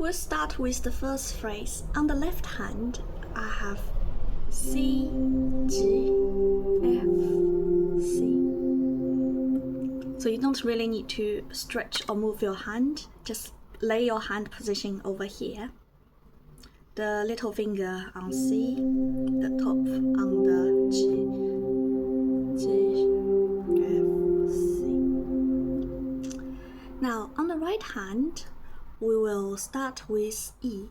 We'll start with the first phrase. On the left hand, I have C, G, F, C. So you don't really need to stretch or move your hand. Just lay your hand position over here. The little finger on C, the top on the G, F, C. Now on the right hand, we will start with E.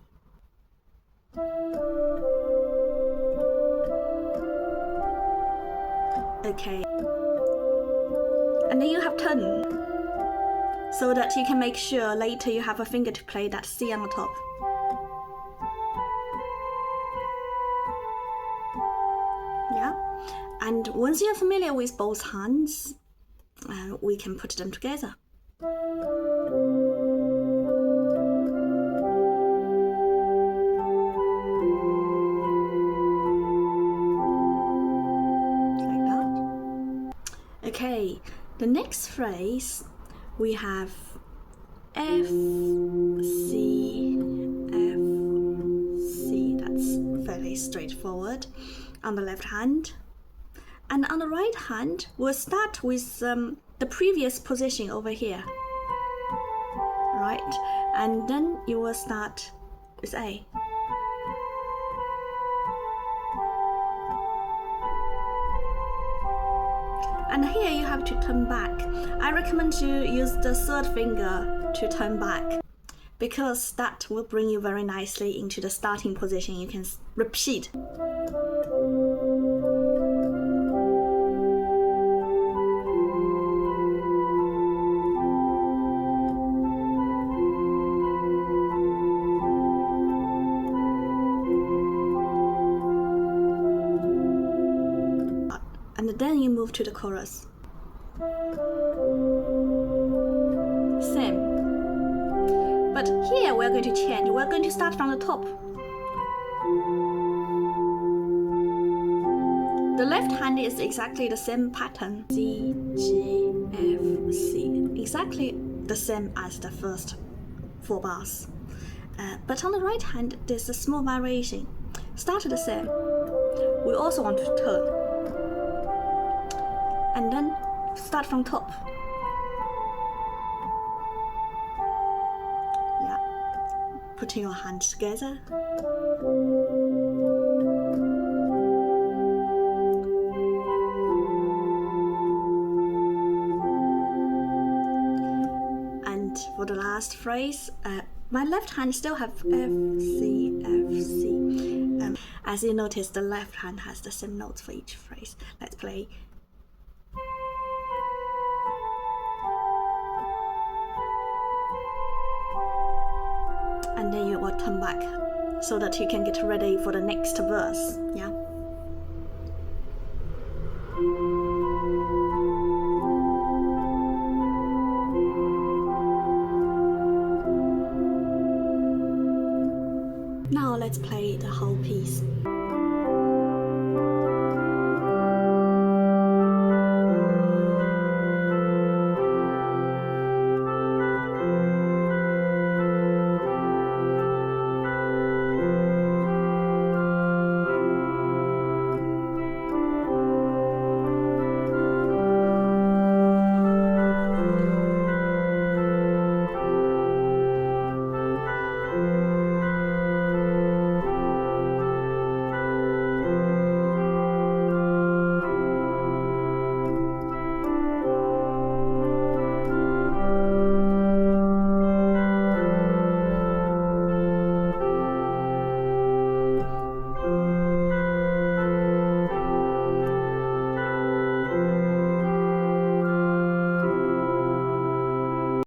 Okay. And then you have turn, so that you can make sure later you have a finger to play that C on the top. Yeah. And once you're familiar with both hands, we can put them together. Okay, the next phrase we have F, C, F, C. That's fairly straightforward on the left hand. And on the right hand, we'll start with the previous position over here. Right? And then you will start with A. And here you have to turn back. I recommend you use the third finger to turn back, because that will bring you very nicely into the starting position. You can repeat. And then you move to the chorus. Same. But here we're going to change. We're going to start from the top. The left hand is exactly the same pattern. C, G, F, C. Exactly the same as the first 4 bars. But on the right hand, there's a small variation. Start the same. We also want to turn. And then start from top. Yeah. Putting your hands together. And for the last phrase, my left hand still have F, C, F, C. As you notice, the left hand has the same notes for each phrase. Let's play. And then you will turn back so that you can get ready for the next verse. Yeah. Now let's play the whole piece.